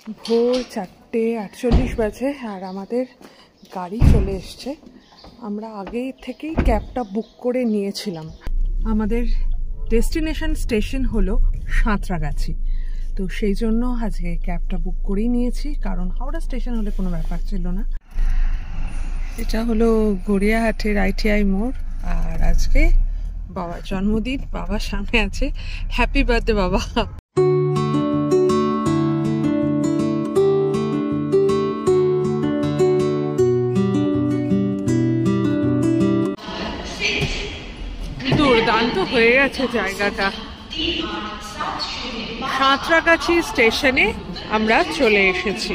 ভোর 4:48 বাজে আর আমাদের গাড়ি চলে এসছে। আমরা আগে থেকেই ক্যাবটা বুক করে নিয়েছিলাম। আমাদের ডেস্টিনেশন স্টেশন হলো সাঁতরাগাছি, তো সেই জন্য আজকে ক্যাবটা বুক করেই নিয়েছি, কারণ হাওড়া স্টেশন হলে কোনো ব্যাপার ছিল না। এটা হলো গড়িয়াহাটের ITI মোড়, আর আজকে বাবার জন্মদিন। বাবার সামনে আছে, হ্যাপি বার্থডে বাবা। দুর্দান্ত হয়ে গেছে জায়গাটা। সাঁতরাগাছি স্টেশনে আমরা চলে এসেছি।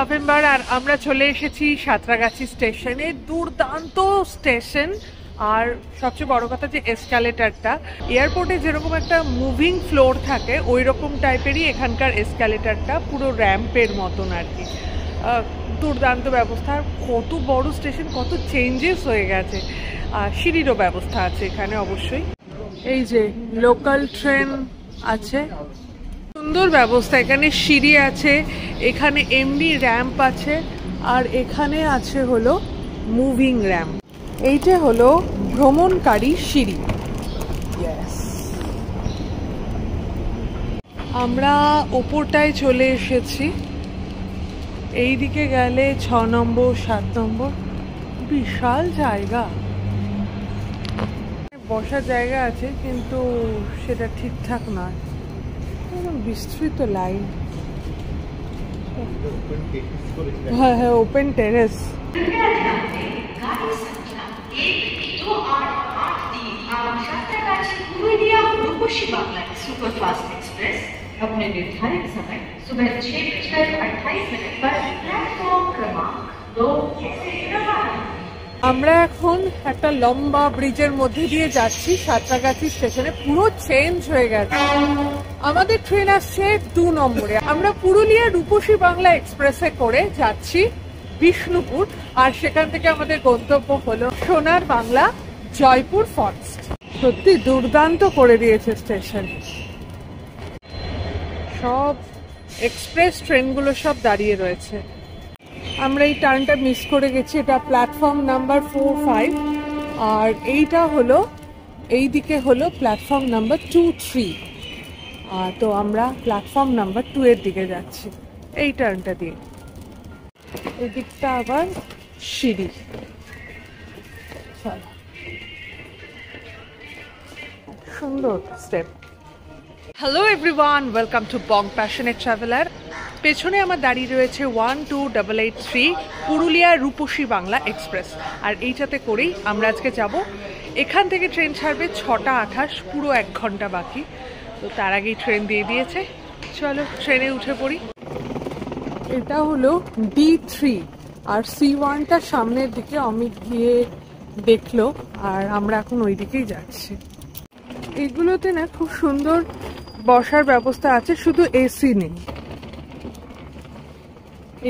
নভেম্বর আর আমরা চলে এসেছি সাঁতরাগাছি স্টেশনে। দুর্দান্ত স্টেশন, আর সবচেয়ে বড় কথা যে এসক্যালেটারটা, এয়ারপোর্টে যেরকম একটা মুভিং ফ্লোর থাকে ওই রকম টাইপেরই এখানকার এসক্যালেটারটা, পুরো র্যাম্পের মতন আর কি। দুর্দান্ত ব্যবস্থা। কত বড় স্টেশন, কত চেঞ্জেস হয়ে গেছে। সিঁড়িরও ব্যবস্থা আছে এখানে অবশ্যই। এই যে লোকাল ট্রেন আছে, সুন্দর ব্যবস্থা। এখানে সিঁড়ি আছে, এখানে এমনি র্যাম্প আছে, আর এখানে আছে হলো মুভিং র্যাম্প। এইটা হলো ভ্রমণকারী সিঁড়ি। আমরা ওপরটায় চলে এসেছি। এই দিকে গেলে 6 নম্বর 7 নম্বর, বিশাল জায়গা। বসার জায়গা আছে কিন্তু সেটা ঠিকঠাক নয়, বিস্তৃত লাইন। হ্যাঁ হ্যাঁ, ওপেন টেরেস। सुपरफास्ट एक्सप्रेस अपने निर्धारित समय सुबह 6:28 पर प्लेटफॉर्म क्रमांक 2 से रवाना। আমরা এখন একটা লম্বা ব্রিজের মধ্যে দিয়ে যাচ্ছি সাঁতরাগাছি স্টেশনে। পুরো চেঞ্জ হয়ে গেছে। আমাদের ট্রেন আসছে 2 নম্বরে। আমরা পুরুলিয়া রূপসী বাংলা এক্সপ্রেসে করে যাচ্ছি বিষ্ণুপুর, আর সেখান থেকে আমাদের গন্তব্য হলো সোনার বাংলা জয়পুর ফরেস্ট। সত্যি দুর্দান্ত করে দিয়েছে স্টেশন। সব এক্সপ্রেস ট্রেনগুলো সব দাঁড়িয়ে রয়েছে। আমরা এই টার্নটা মিস করে গেছি। এটা প্ল্যাটফর্ম নাম্বার 4-5, আর এইটা হলো এই দিকে হলো প্ল্যাটফর্ম নাম্বার 2-3। তো আমরা প্ল্যাটফর্ম নাম্বার 2 এর দিকে যাচ্ছি এই টার্নটা দিয়ে। এই দিকটা আবার সিঁড়ি। সুন্দর step. Hello everyone, welcome to Bong passionate traveller. পেছনে আমার দাঁড়িয়ে রয়েছে 12883 পুরুলিয়া রূপসী বাংলা এক্সপ্রেস, আর এইটাতে করেই আমরা আজকে যাব। এখান থেকে ট্রেন ছাড়বে 6:28, পুরো 1 ঘন্টা বাকি। তো তার আগেই ট্রেন দিয়ে দিয়েছে, চলো ট্রেনে উঠে পড়ি। এটা হলো D3, আর C1টা সামনের দিকে অমিত গিয়ে দেখলো, আর আমরা এখন ওই দিকেই যাচ্ছি। এগুলোতে না খুব সুন্দর বসার ব্যবস্থা আছে, শুধু এসি নেই।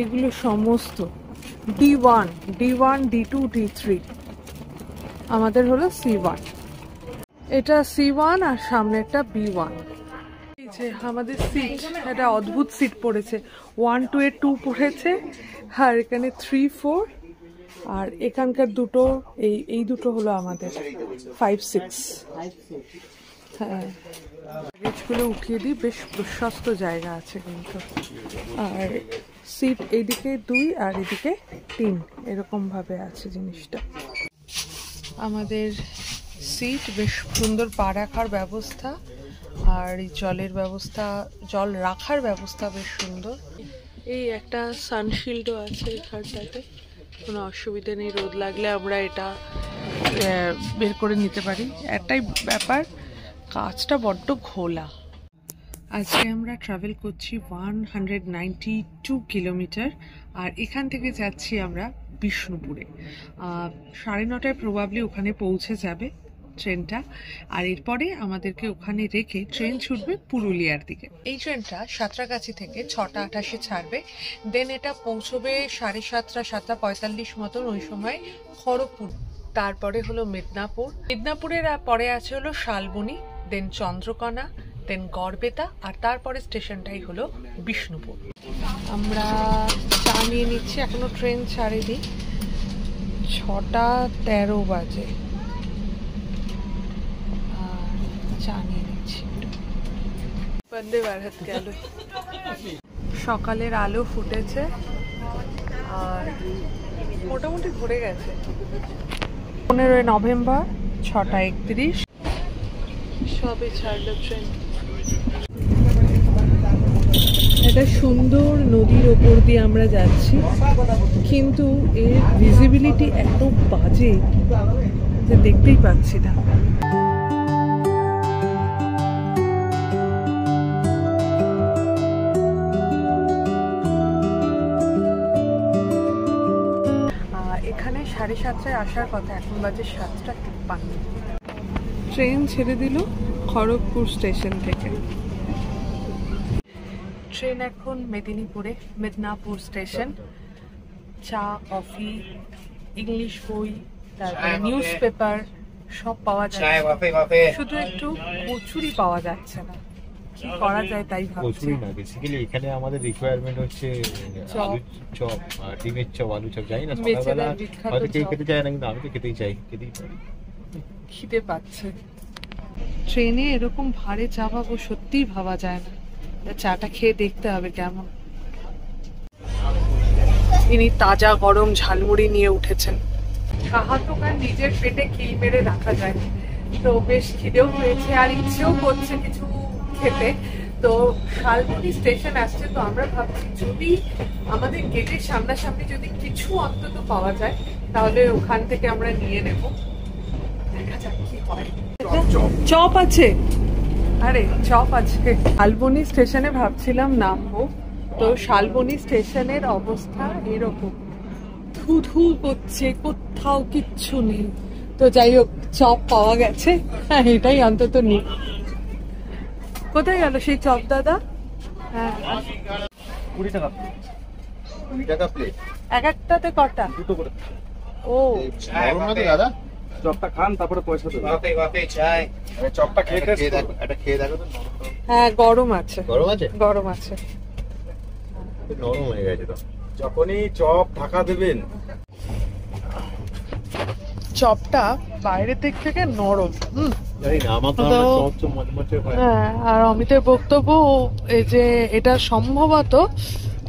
এগুলো সমস্ত D1, D2, D3। আমাদের হলো C1। এটা C1 আর সামনে একটা B1। এই যে আমাদের সিট, এটা অদ্ভুত সিট পড়েছে। 1-2 এ 2 পড়েছে, আর এখানে 3-4, আর এখানকার দুটো, এই দুটো হলো আমাদের 5-6। হ্যাঁ, লাগেজগুলো উঠিয়ে দিই। বেশ প্রশস্ত জায়গা আছে কিন্তু। আর সিট এইদিকে 2 আর এদিকে 3, এরকম ভাবে আছে জিনিসটা। আমাদের সিট বেশ সুন্দর, পা রাখার ব্যবস্থা, আর এই জলের ব্যবস্থা, জল রাখার ব্যবস্থা বেশ সুন্দর। এই একটা সানশিল্ডও আছে এখানটাতে, কোনো অসুবিধা নেই। রোদ লাগলে আমরা এটা বের করে নিতে পারি। একটাই ব্যাপার, কাঁচটা বড্ড ঘোলা। আজকে আমরা ট্রাভেল করছি 192 কিলোমিটার, আর এখান থেকে যাচ্ছি আমরা বিষ্ণুপুরে। 9:30টায় প্রবাবলি ওখানে পৌঁছে যাবে ট্রেনটা, আর এরপরে আমাদেরকে ওখানে রেখে ট্রেন ছুটবে পুরুলিয়ার দিকে। এই ট্রেনটা সাঁতরাগাছি থেকে 6:28-এ ছাড়বে, দেন এটা পৌঁছবে 7:30, 7:45 মতন ওই সময় খড়গপুর। তারপরে হলো মিদনাপুরের পরে আছে হলো শালবনী, দেন চন্দ্রকোনা, দেন গড়বেতা, আর তারপরে স্টেশনটাই হলো বিষ্ণুপুর। আমরা চা নিয়ে নিচ্ছি, এখনো ট্রেন ছাড়েনি, 6:13 বাজে, আর চা নিয়ে নিচ্ছি। বন্দে ভারত গেল। সকালের আলো ফুটেছে আর মোটামুটি ভরে গেছে। 15 নভেম্বর 6:31 সবে ছাড়লো ট্রেন। একটা সুন্দর নদীর ওপর দিয়ে আমরা যাচ্ছি, কিন্তু এর ভিজিবিলিটি এত বাজে যে দেখতেই পাচ্ছি না। এখানে 7:30টায় আসার কথা, এখন বাজে 7:53। ট্রেন ছেড়ে দিল খড়গপুর স্টেশন থেকে। ট্রেন এখন মেদিনীপুর স্টেশন। চা, কফি, ইংলিশ বই, তারপরে নিউজ পেপার সব পাওয়া যাচ্ছে, শুধু একটু কচুরি পাওয়া যাচ্ছে না। কি করা যায় তাই ভাবছি। কচুরি না, বেসিক্যালি এখানে আমাদের রিকোয়ারমেন্ট হচ্ছে আলু চপ, ডিমের চপ, আলু চপ। জানি না সকালবেলা হয়তো কেউ খেতে চায় না, কিন্তু আমি তো খেতেই চাই, খেতেই পারি। খিদে পাচ্ছে। ট্রেনে এরকম ভারে চা পাবো সত্যিই ভাবা যায় না। চাটা খেয়ে দেখতে হবে কেমন। ইনি তাজা গরম ঝালমুড়ি নিয়ে উঠেছেন। কাহার দোকান নিজের পেটে কিল মেরে রাখা যায়, তো বেশ খিদেও হয়েছে আর ইচ্ছেও করছে কিছু খেতে। তো শালবনী স্টেশন আসছে, তো আমরা ভাবছি যদি আমাদের গেটের সামনাসামনি যদি কিছু অন্তত পাওয়া যায় তাহলে ওখান থেকে আমরা নিয়ে নেব। দেখা যাক কি হয়। চপ আছে, আরে চপ আছে। শালবনী স্টেশনে ভাবছিলাম নামবো, তো শালবনী স্টেশনের অবস্থা এরকম, ধু করছে, কোথাও কিচ্ছু নেই। তো যাই হোক, চপ পাওয়া গেছে, এটাই অন্তত নেই। কোথায় গেল সেই চপ দাদা? হ্যাঁ, 20 টাকা। 20 টাকা প্লেট। এক একটাতে কটা? দুটো করে। ও গরম নাকি দাদা? চপটা খান, তারপরে পয়সা দেবেন। চপটা খেয়ে দেখো, এটা খেয়ে দেখো তো। হ্যাঁ, গরম আছে। গরম আছে? গরম আছে, নরম হয়ে গেছে তো। যখনই চপ ঢাকা দেবেন, চপটা বাইরের দিক থেকে নরম। জানি না, আমার তো চপ মচমচে হয়। হ্যাঁ, আর অমিতের বক্তব্য এই যে এটা সম্ভবত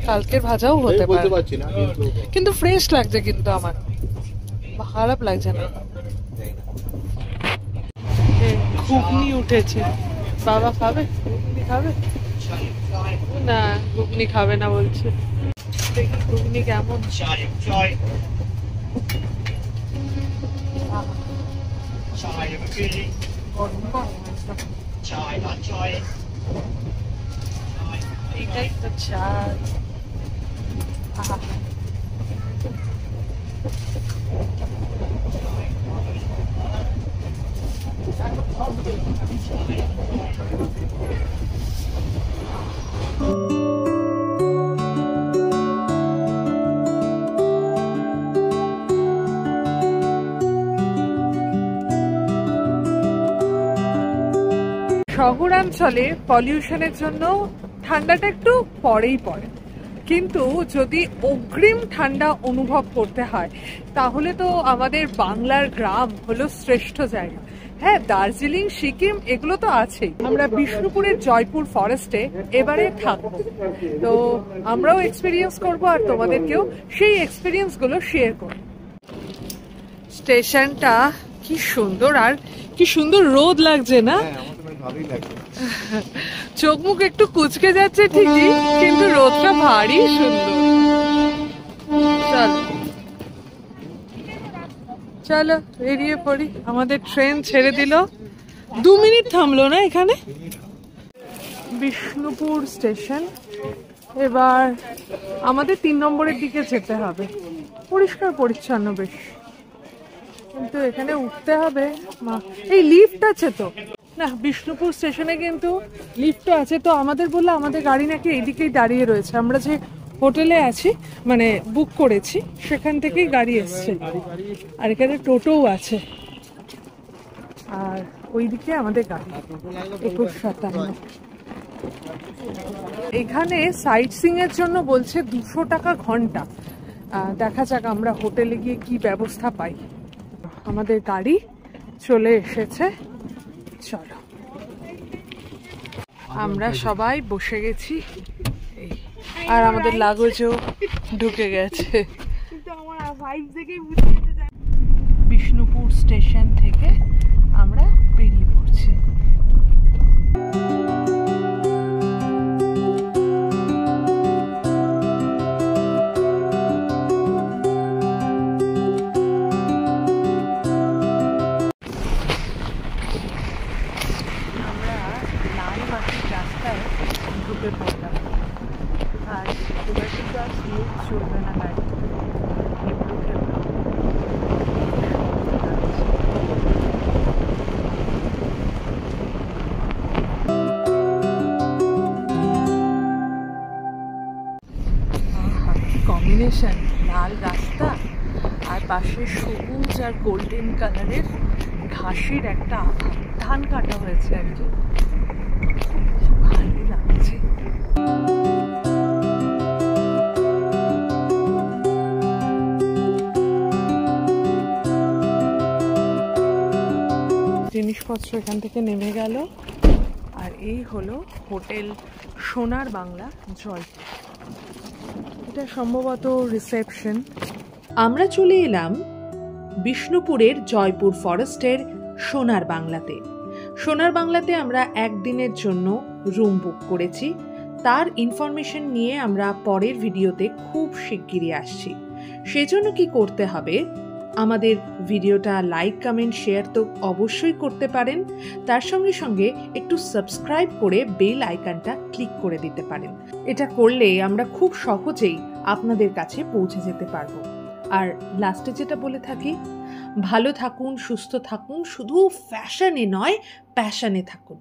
কালকের ভাজাও হতে পারে, বলতে পারছি না, কিন্তু ফ্রেশ লাগছে, কিন্তু আমার খারাপ লাগছে না। ঘুগনি উঠেছে, বাবা খাবে? ঘুগনি খাবে না? ঘুগনি খাবে না বলছে। দেখি ঘুগনি কেমন। এটাই তো চাই। শহরাঞ্চলে পলিউশনের জন্য ঠান্ডাটা একটু পরেই পড়ে, কিন্তু যদি অগ্রিম ঠান্ডা অনুভব করতে হয় তাহলে তো আমাদের বাংলার গ্রাম হলো শ্রেষ্ঠ জায়গা। হ্যাঁ, দার্জিলিং, সিকিম এগুলো তো আছেই। আমরা বিষ্ণুপুরের জয়পুর ফরেস্টে এবারে থাকবো, তো আমরাও এক্সপিরিয়েন্স করবো আর তোমাদেরকেও সেই এক্সপিরিয়েন্স গুলো শেয়ার করবো। স্টেশনটা কি সুন্দর, আর কি সুন্দর রোদ লাগছে না? ভালোই লাগছে। চোখ মুখ একটু কুচকে যাচ্ছে ঠিকই, কিন্তু রোদটা ভারী সুন্দর। চলো চলো বেরিয়ে পড়ি। আমাদের ট্রেন ছেড়ে দিল, 2 মিনিট থামলো না এখানে। বিষ্ণুপুর স্টেশন। এবার আমাদের 3 নম্বরের দিকে যেতে হবে। পরিষ্কার পরিচ্ছন্ন বেশ, কিন্তু এখানে উঠতে হবে। এই লিফট আছে তো না, বিষ্ণুপুর স্টেশনে কিন্তু লিফটও আছে। তো আমাদের বললো আমাদের গাড়ি নাকি এইদিকেই দাঁড়িয়ে রয়েছে, আমরা যে হোটেলে আছি মানে বুক করেছি সেখান থেকেই গাড়ি এসছে। আর এখানে টোটোও আছে, আর ওইদিকে আমাদের গাড়ি 2157। এখানে সাইট সিং এর জন্য বলছে 200 টাকা ঘন্টা। দেখা যাক আমরা হোটেলে গিয়ে কি ব্যবস্থা পাই। আমাদের গাড়ি চলে এসেছে, চলো আমরা সবাই বসে গেছি। আর আমাদের লাগেজও ঢুকে গেছে। বিষ্ণুপুর স্টেশন থেকে আমরা বেরিয়ে পড়ছি। আমরা লালবাটির রাস্তায় ঢুকে পড়লাম। আর এবার কিন্তু আর স্মুথ চলবে না গাড়ি, খেপড়ো খেপড়ো। কম্বিনেশন, লাল রাস্তা আর পাশে সবুজ আর গোল্ডেন কালারের ঘাসের একটা ধান কাটা হয়েছে আর কি, ভালোই লাগছে। জিনিসপত্র এখান থেকে নেমে গেল। আর এই হলো হোটেল সোনার বাংলা জয়পুর। এটা সম্ভবত রিসেপশন। আমরা চলে এলাম বিষ্ণুপুরের জয়পুর ফরেস্টের সোনার বাংলাতে। সোনার বাংলাতে আমরা একদিনের জন্য রুম বুক করেছি। তার ইনফরমেশন নিয়ে আমরা পরের ভিডিওতে খুব শিগগিরই আসছি। সেজন্য কি করতে হবে, আমাদের ভিডিওটা লাইক কমেন্ট শেয়ার তো অবশ্যই করতে পারেন, তার সঙ্গে সঙ্গে একটু সাবস্ক্রাইব করে বেল আইকনটা ক্লিক করে দিতে পারেন। এটা করলে আমরা খুব সহজেই আপনাদের কাছে পৌঁছে যেতে পারবো। আর লাস্টে যেটা বলে থাকি, ভালো থাকুন, সুস্থ থাকুন, শুধু ফ্যাশনে নয় প্যাশনে থাকুন।